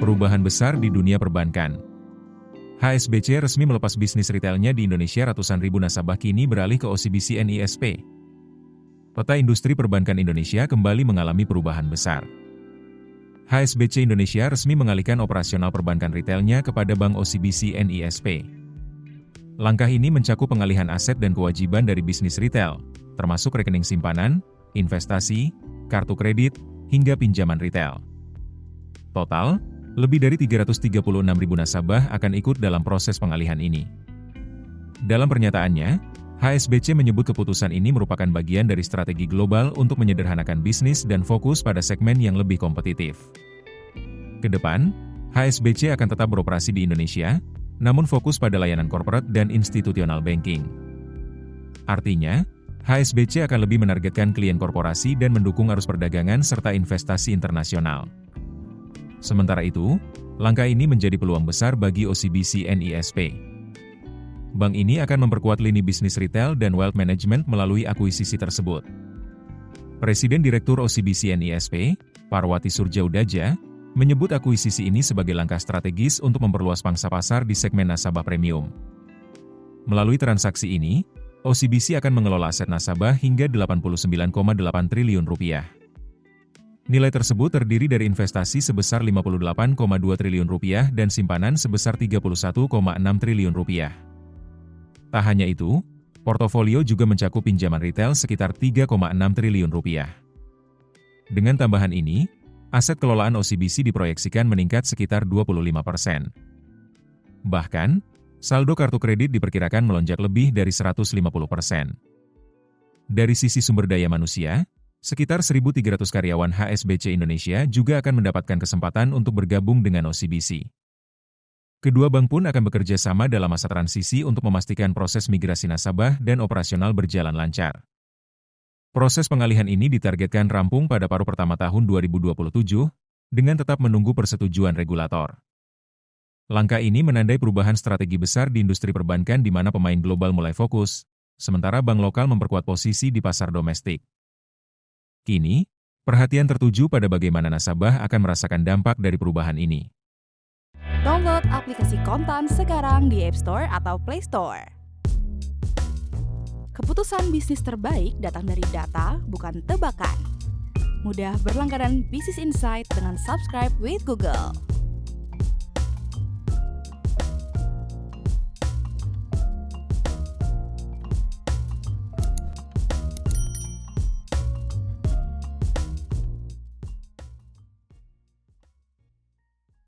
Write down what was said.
Perubahan besar di dunia perbankan. HSBC resmi melepas bisnis retailnya di Indonesia. Ratusan ribu nasabah kini beralih ke OCBC NISP. Peta industri perbankan Indonesia kembali mengalami perubahan besar. HSBC Indonesia resmi mengalihkan operasional perbankan retailnya kepada Bank OCBC NISP. Langkah ini mencakup pengalihan aset dan kewajiban dari bisnis retail, termasuk rekening simpanan, investasi, kartu kredit, hingga pinjaman retail. Total, lebih dari 336.000 nasabah akan ikut dalam proses pengalihan ini. Dalam pernyataannya, HSBC menyebut keputusan ini merupakan bagian dari strategi global untuk menyederhanakan bisnis dan fokus pada segmen yang lebih kompetitif. Kedepan, HSBC akan tetap beroperasi di Indonesia, namun fokus pada layanan corporate dan institutional banking. Artinya, HSBC akan lebih menargetkan klien korporasi dan mendukung arus perdagangan serta investasi internasional. Sementara itu, langkah ini menjadi peluang besar bagi OCBC NISP. Bank ini akan memperkuat lini bisnis retail dan wealth management melalui akuisisi tersebut. Presiden Direktur OCBC NISP, Parwati Surjaudaja, menyebut akuisisi ini sebagai langkah strategis untuk memperluas pangsa pasar di segmen nasabah premium. Melalui transaksi ini, OCBC akan mengelola aset nasabah hingga Rp89,8 triliun. Nilai tersebut terdiri dari investasi sebesar Rp58,2 triliun dan simpanan sebesar Rp31,6 triliun. Tak hanya itu, portofolio juga mencakup pinjaman retail sekitar Rp3,6 triliun. Dengan tambahan ini, aset kelolaan OCBC diproyeksikan meningkat sekitar 25%. Bahkan, saldo kartu kredit diperkirakan melonjak lebih dari 150%. Dari sisi sumber daya manusia, sekitar 1.300 karyawan HSBC Indonesia juga akan mendapatkan kesempatan untuk bergabung dengan OCBC. Kedua bank pun akan bekerja sama dalam masa transisi untuk memastikan proses migrasi nasabah dan operasional berjalan lancar. Proses pengalihan ini ditargetkan rampung pada paruh pertama tahun 2027, dengan tetap menunggu persetujuan regulator. Langkah ini menandai perubahan strategi besar di industri perbankan di mana pemain global mulai fokus, sementara bank lokal memperkuat posisi di pasar domestik. Kini, perhatian tertuju pada bagaimana nasabah akan merasakan dampak dari perubahan ini. Download aplikasi Kontan sekarang di App Store atau Play Store. Keputusan bisnis terbaik datang dari data, bukan tebakan. Mudah berlangganan Business Insight dengan subscribe with Google.